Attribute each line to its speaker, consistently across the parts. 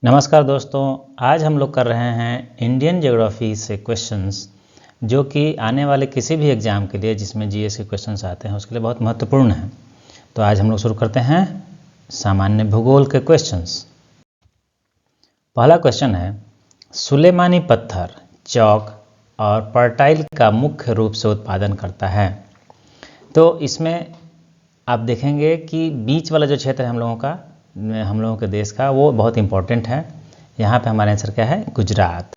Speaker 1: नमस्कार दोस्तों, आज हम लोग कर रहे हैं इंडियन ज्योग्राफी से क्वेश्चंस जो कि आने वाले किसी भी एग्ज़ाम के लिए जिसमें जीएस के क्वेश्चंस आते हैं उसके लिए बहुत महत्वपूर्ण हैं। तो आज हम लोग शुरू करते हैं सामान्य भूगोल के क्वेश्चंस। पहला क्वेश्चन है, सुलेमानी पत्थर चौक और पर्टाइल का मुख्य रूप से उत्पादन करता है। तो इसमें आप देखेंगे कि बीच वाला जो क्षेत्र है हम लोगों के देश का, वो बहुत इम्पोर्टेंट है। यहाँ पे हमारा आंसर क्या है? गुजरात।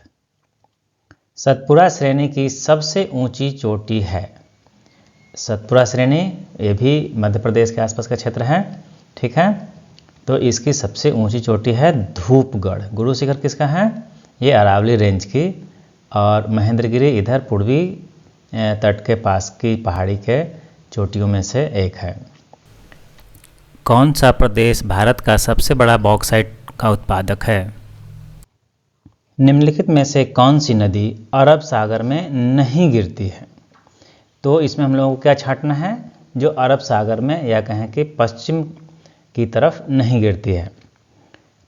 Speaker 1: सतपुड़ा श्रेणी की सबसे ऊंची चोटी है। सतपुड़ा श्रेणी ये भी मध्य प्रदेश के आसपास का क्षेत्र है, ठीक है। तो इसकी सबसे ऊंची चोटी है धूपगढ़। गुरु शिखर किसका है? ये अरावली रेंज की, और महेंद्रगिरी इधर पूर्वी तट के पास की पहाड़ी के चोटियों में से एक है। कौन सा प्रदेश भारत का सबसे बड़ा बॉक्साइट का उत्पादक है? निम्नलिखित में से कौन सी नदी अरब सागर में नहीं गिरती है? तो इसमें हम लोगों को क्या छांटना है? जो अरब सागर में या कहें कि पश्चिम की तरफ नहीं गिरती है।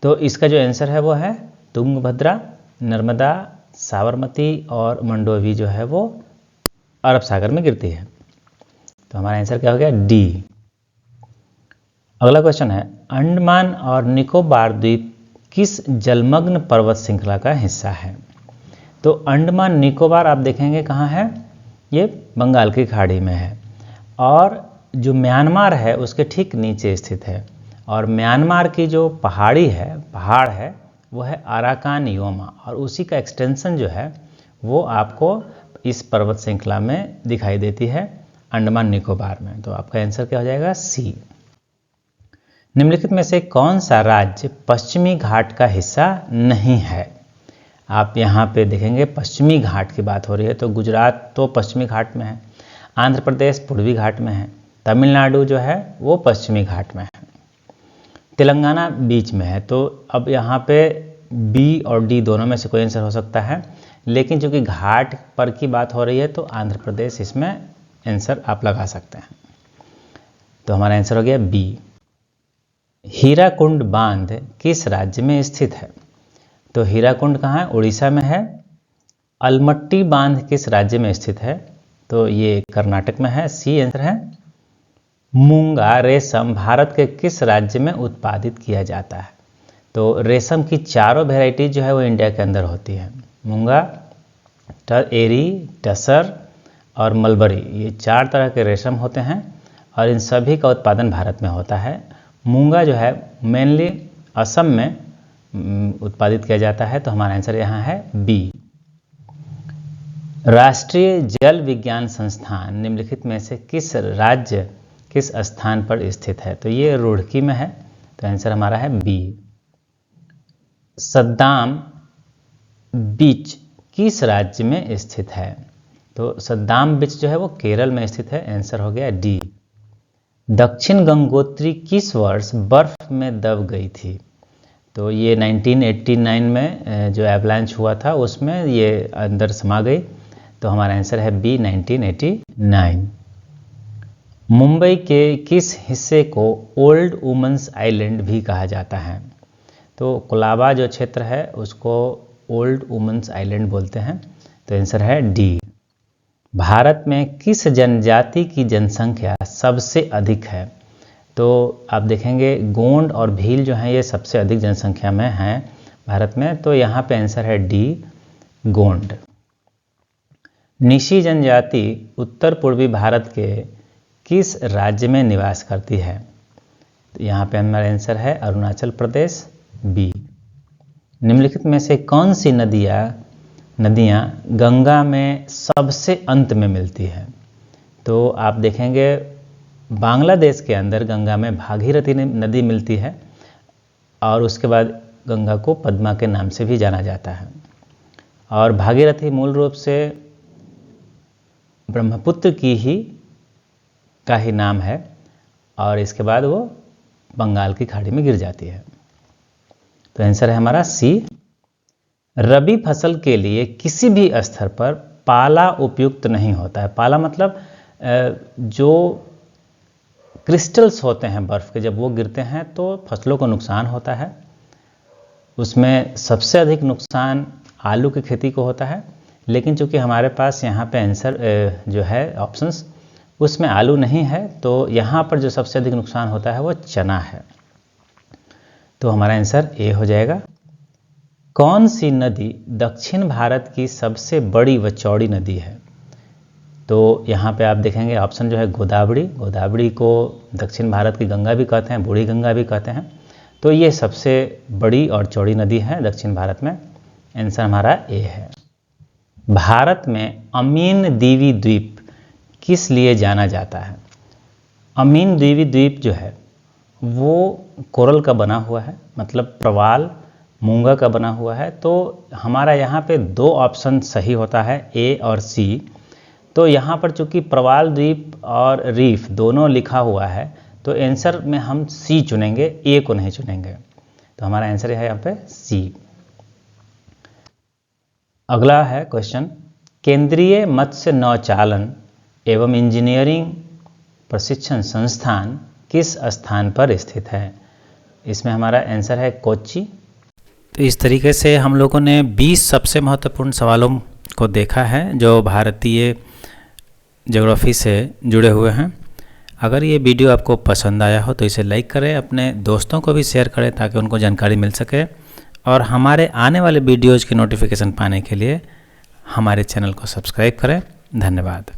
Speaker 1: तो इसका जो आंसर है वो है तुंगभद्रा, नर्मदा, साबरमती और मंडोवी जो है वो अरब सागर में गिरती है। तो हमारा आंसर क्या हो गया? डी। अगला क्वेश्चन है, अंडमान और निकोबार द्वीप किस जलमग्न पर्वत श्रृंखला का हिस्सा है? तो अंडमान निकोबार आप देखेंगे कहाँ है? ये बंगाल की खाड़ी में है, और जो म्यांमार है उसके ठीक नीचे स्थित है। और म्यांमार की जो पहाड़ है वो है अराकान योमा, और उसी का एक्सटेंशन जो है वो आपको इस पर्वत श्रृंखला में दिखाई देती है, अंडमान निकोबार में। तो आपका आंसर क्या हो जाएगा? सी। निम्नलिखित में से कौन सा राज्य पश्चिमी घाट का हिस्सा नहीं है? आप यहाँ पे देखेंगे पश्चिमी घाट की बात हो रही है, तो गुजरात तो पश्चिमी घाट में है, आंध्र प्रदेश पूर्वी घाट में है, तमिलनाडु जो है वो पश्चिमी घाट में है, तेलंगाना बीच में है। तो अब यहाँ पे बी और डी दोनों में से कोई आंसर हो सकता है, लेकिन चूंकि घाट पर की बात हो रही है तो आंध्र प्रदेश इसमें आंसर आप लगा सकते हैं। तो हमारा आंसर हो गया बी। हीराकुंड बांध किस राज्य में स्थित है? तो हीराकुंड कहाँ है? उड़ीसा में है। अलमट्टी बांध किस राज्य में स्थित है? तो ये कर्नाटक में है, सी आंसर है। मूंगा रेशम भारत के किस राज्य में उत्पादित किया जाता है? तो रेशम की चारों वेराइटी जो है वो इंडिया के अंदर होती है। मूंगा, एरी, टसर और मलबरी, ये 4 तरह के रेशम होते हैं, और इन सभी का उत्पादन भारत में होता है। मूंगा जो है मेनली असम में उत्पादित किया जाता है। तो हमारा आंसर यहाँ है बी। राष्ट्रीय जल विज्ञान संस्थान निम्नलिखित में से किस स्थान पर स्थित है? तो ये रुड़की में है, तो आंसर हमारा है बी। सद्दाम बीच किस राज्य में स्थित है? तो सद्दाम बीच जो है वो केरल में स्थित है, आंसर हो गया डी। दक्षिण गंगोत्री किस वर्ष बर्फ में दब गई थी? तो ये 1989 में जो एवलांच हुआ था उसमें ये अंदर समा गई। तो हमारा आंसर है बी, 1989। मुंबई के किस हिस्से को ओल्ड वुमेन्स आइलैंड भी कहा जाता है? तो कोलाबा जो क्षेत्र है उसको ओल्ड वुमेन्स आइलैंड बोलते हैं। तो आंसर है डी। भारत में किस जनजाति की जनसंख्या सबसे अधिक है? तो आप देखेंगे गोंड और भील जो हैं ये सबसे अधिक जनसंख्या में हैं भारत में। तो यहाँ पे आंसर है डी, गोंड। निशी जनजाति उत्तर पूर्वी भारत के किस राज्य में निवास करती है? तो यहाँ पे हमारा आंसर है अरुणाचल प्रदेश, बी। निम्नलिखित में से कौन सी नदियाँ गंगा में सबसे अंत में मिलती है? तो आप देखेंगे बांग्लादेश के अंदर गंगा में भागीरथी नदी मिलती है, और उसके बाद गंगा को पद्मा के नाम से भी जाना जाता है। और भागीरथी मूल रूप से ब्रह्मपुत्र का ही नाम है, और इसके बाद वो बंगाल की खाड़ी में गिर जाती है। तो आंसर है हमारा सी। रबी फसल के लिए किसी भी स्तर पर पाला उपयुक्त नहीं होता है। पाला मतलब जो क्रिस्टल्स होते हैं बर्फ़ के, जब वो गिरते हैं तो फसलों को नुकसान होता है। उसमें सबसे अधिक नुकसान आलू की खेती को होता है, लेकिन चूंकि हमारे पास यहाँ पे आंसर जो है ऑप्शंस उसमें आलू नहीं है, तो यहाँ पर जो सबसे अधिक नुकसान होता है वो चना है। तो हमारा आंसर ए हो जाएगा। कौन सी नदी दक्षिण भारत की सबसे बड़ी व चौड़ी नदी है? तो यहाँ पे आप देखेंगे ऑप्शन जो है गोदावरी। गोदावरी को दक्षिण भारत की गंगा भी कहते हैं, बूढ़ी गंगा भी कहते हैं। तो ये सबसे बड़ी और चौड़ी नदी है दक्षिण भारत में। आंसर हमारा ए है। भारत में अमीन दीवी द्वीप किस लिए जाना जाता है? अमीन दीवी द्वीप जो है वो कोरल का बना हुआ है, मतलब प्रवाल मूंगा का बना हुआ है। तो हमारा यहाँ पे 2 ऑप्शन सही होता है, ए और सी। तो यहाँ पर चूंकि प्रवाल द्वीप और रीफ दोनों लिखा हुआ है, तो आंसर में हम सी चुनेंगे, ए को नहीं चुनेंगे। तो हमारा आंसर है यहाँ पे सी। अगला है क्वेश्चन, केंद्रीय मत्स्य नौचालन एवं इंजीनियरिंग प्रशिक्षण संस्थान किस स्थान पर स्थित है? इसमें हमारा आंसर है कोच्चि। तो इस तरीके से हम लोगों ने 20 सबसे महत्वपूर्ण सवालों को देखा है जो भारतीय ज्योग्राफी से जुड़े हुए हैं। अगर ये वीडियो आपको पसंद आया हो तो इसे लाइक करें, अपने दोस्तों को भी शेयर करें ताकि उनको जानकारी मिल सके, और हमारे आने वाले वीडियोज़ की नोटिफिकेशन पाने के लिए हमारे चैनल को सब्सक्राइब करें। धन्यवाद।